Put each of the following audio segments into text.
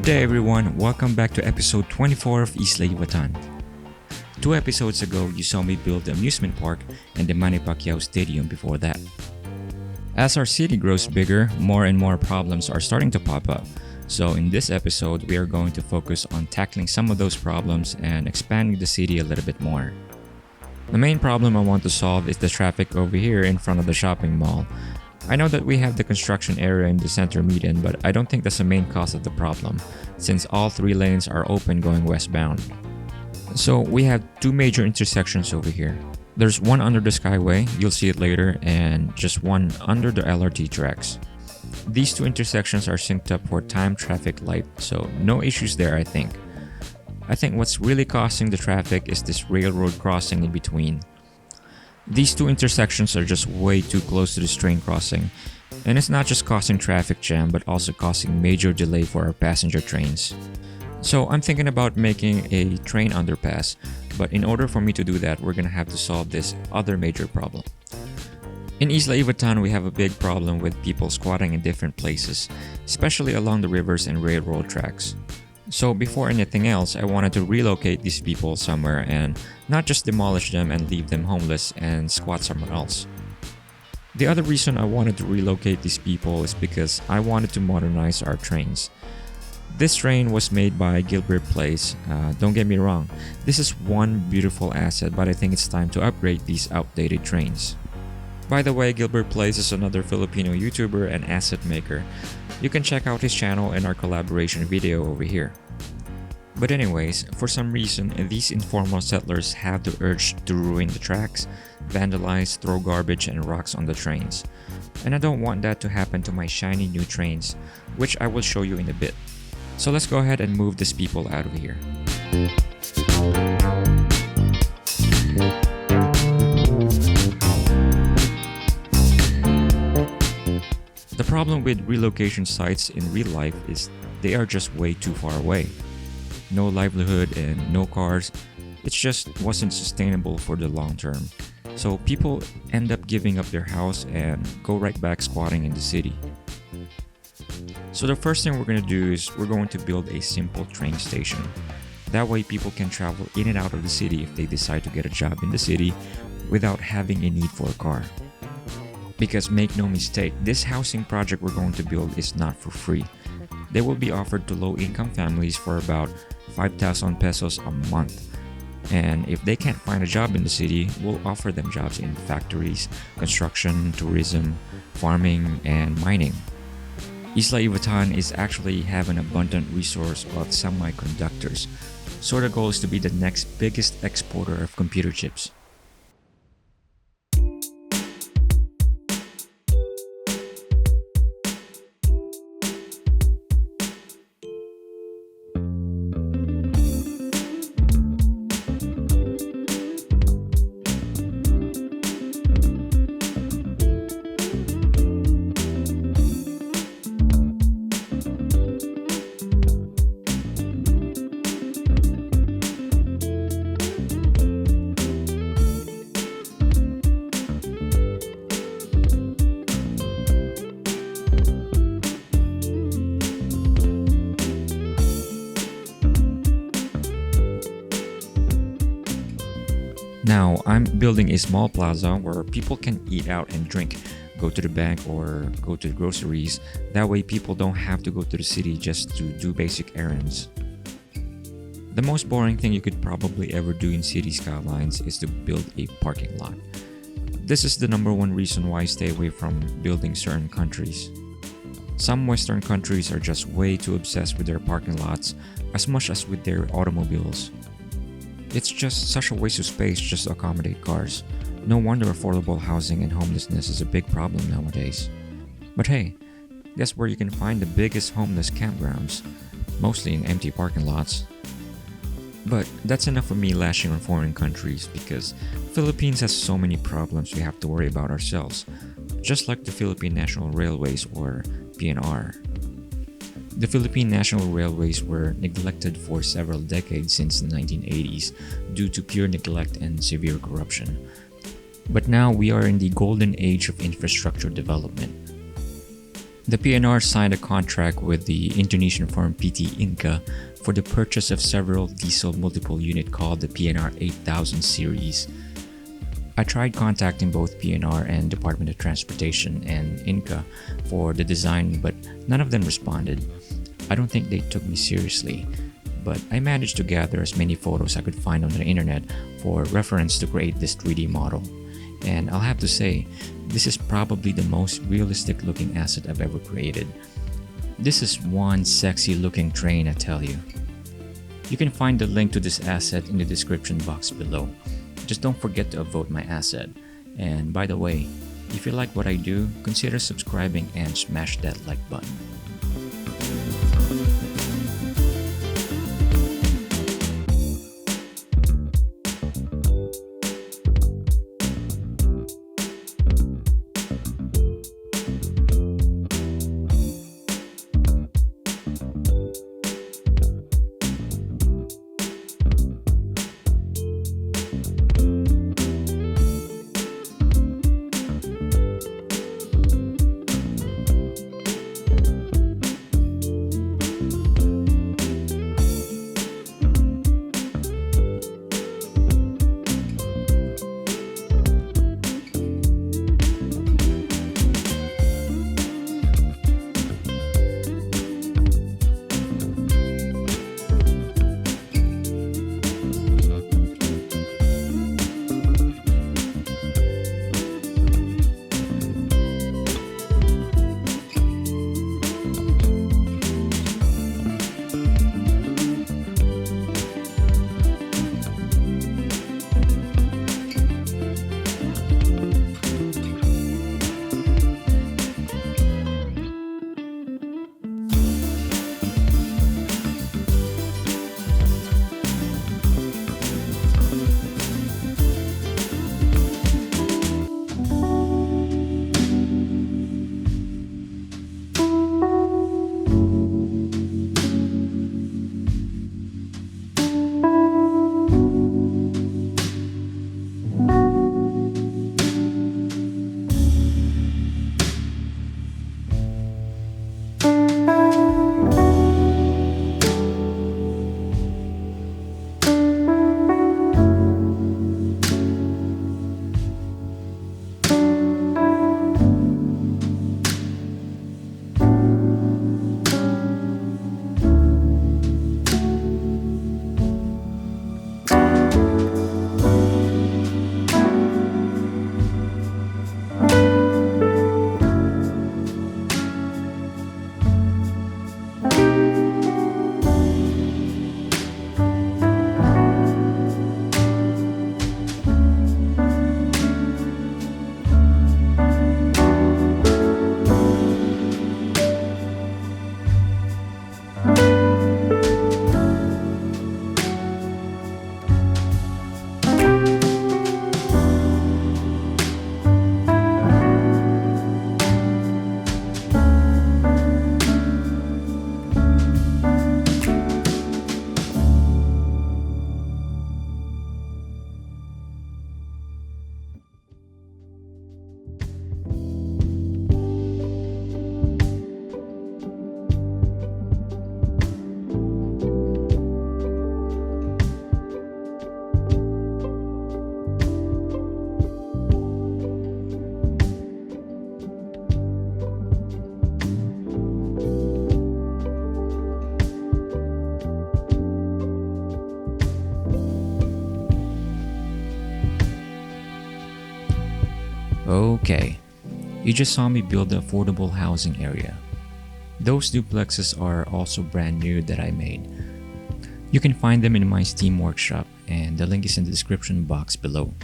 day everyone, welcome back to episode 24 of Isla Ivatan. 2 episodes ago, you saw me build the amusement park and the Manny Pacquiao Stadium before that. As our city grows bigger, more and more problems are starting to pop up. So in this episode, we are going to focus on tackling some of those problems and expanding the city a little bit more. The main problem I want to solve is the traffic over here in front of the shopping mall. I know that we have the construction area in the center median, but I don't think that's the main cause of the problem, since all 3 lanes are open going westbound. So we have 2 major intersections over here. There's one under the Skyway, you'll see it later, and just one under the LRT tracks. These 2 intersections are synced up for timed traffic light, so no issues there I think. I think what's really causing the traffic is this railroad crossing in between. These 2 intersections are just way too close to this train crossing, and it's not just causing traffic jam but also causing major delay for our passenger trains. So I'm thinking about making a train underpass, but in order for me to do that, we're gonna have to solve this other major problem. In Isla Ivatan, we have a big problem with people squatting in different places, especially along the rivers and railroad tracks. So before anything else, I wanted to relocate these people somewhere and not just demolish them and leave them homeless and squat somewhere else. The other reason I wanted to relocate these people is because I wanted to modernize our trains. This train was made by Gilbert Place. Don't get me wrong, this is one beautiful asset, but I think it's time to upgrade these outdated trains. By the way, Gilbert Place is another Filipino YouTuber and asset maker. You can check out his channel and our collaboration video over here. But anyways, for some reason, these informal settlers have the urge to ruin the tracks, vandalize, throw garbage and rocks on the trains. And I don't want that to happen to my shiny new trains, which I will show you in a bit. So let's go ahead and move these people out of here. The problem with relocation sites in real life is they are just way too far away. No livelihood and no cars. It just wasn't sustainable for the long term. So people end up giving up their house and go right back squatting in the city. So the first thing we're going to do is we're going to build a simple train station. That way people can travel in and out of the city if they decide to get a job in the city without having a need for a car. Because make no mistake, this housing project we're going to build is not for free. They will be offered to low-income families for about 5,000 pesos a month. And if they can't find a job in the city, we'll offer them jobs in factories, construction, tourism, farming, and mining. Isla Ivatan is actually have an abundant resource of semiconductors, so the goal is to be the next biggest exporter of computer chips. Now, I'm building a small plaza where people can eat out and drink, go to the bank or go to the groceries. That way people don't have to go to the city just to do basic errands. The most boring thing you could probably ever do in city skylines is to build a parking lot. This is the number 1 reason why I stay away from building certain countries. Some Western countries are just way too obsessed with their parking lots as much as with their automobiles. It's just such a waste of space just to accommodate cars. No wonder affordable housing and homelessness is a big problem nowadays. But hey, guess where you can find the biggest homeless campgrounds? Mostly in empty parking lots. But that's enough for me lashing on foreign countries because Philippines has so many problems we have to worry about ourselves, just like the Philippine National Railways or PNR. The Philippine National Railways were neglected for several decades since the 1980s due to pure neglect and severe corruption. But now we are in the golden age of infrastructure development. The PNR signed a contract with the Indonesian firm PT INKA for the purchase of several diesel multiple unit called the PNR 8000 series. I tried contacting both PNR and Department of Transportation and INKA for the design, but none of them responded. I don't think they took me seriously, but I managed to gather as many photos I could find on the internet for reference to create this 3D model. And I'll have to say, this is probably the most realistic looking asset I've ever created. This is one sexy looking train, I tell you. You can find the link to this asset in the description box below. Just don't forget to upvote my asset. And by the way, if you like what I do, consider subscribing and smash that like button. Okay, you just saw me build the affordable housing area. Those duplexes are also brand new that I made. You can find them in my Steam workshop and the link is in the description box below.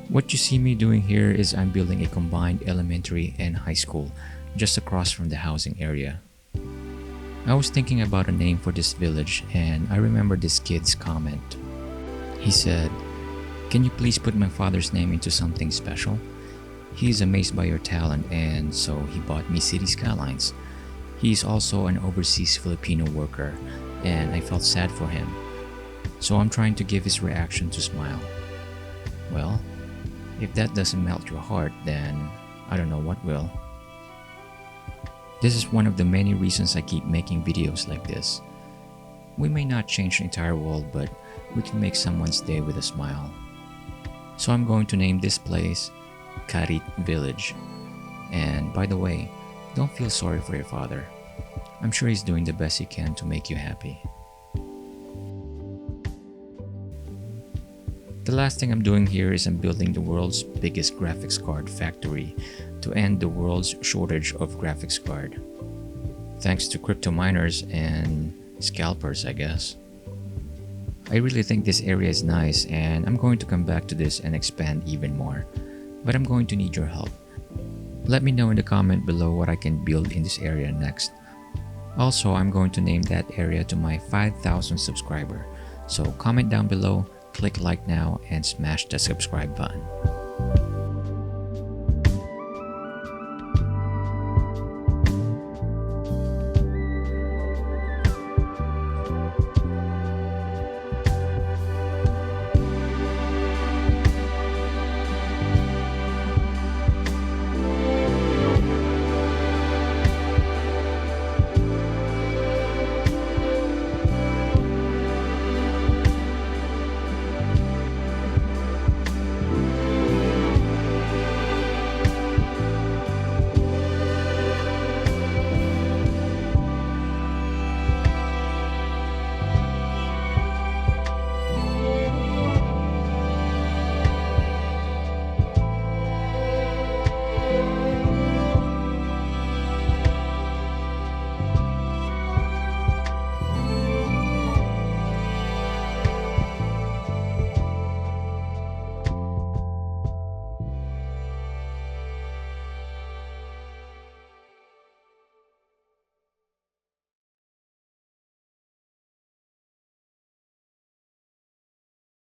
What you see me doing here is I'm building a combined elementary and high school just across from the housing area. I was thinking about a name for this village and I remember this kid's comment. He said, "Can you please put my father's name into something special? He is amazed by your talent and so he bought me City Skylines. He is also an overseas Filipino worker and I felt sad for him. So I'm trying to give his reaction to smile." Well, if that doesn't melt your heart, then I don't know what will. This is one of the many reasons I keep making videos like this. We may not change the entire world, but we can make someone's day with a smile. So I'm going to name this place Karit Village. And by the way, don't feel sorry for your father. I'm sure he's doing the best he can to make you happy. The last thing I'm doing here is I'm building the world's biggest graphics card factory to end the world's shortage of graphics card. Thanks to crypto miners and scalpers, I guess. I really think this area is nice and I'm going to come back to this and expand even more. But I'm going to need your help. Let me know in the comment below what I can build in this area next. Also, I'm going to name that area to my 5,000 subscriber. So comment down below, click like now, and smash the subscribe button.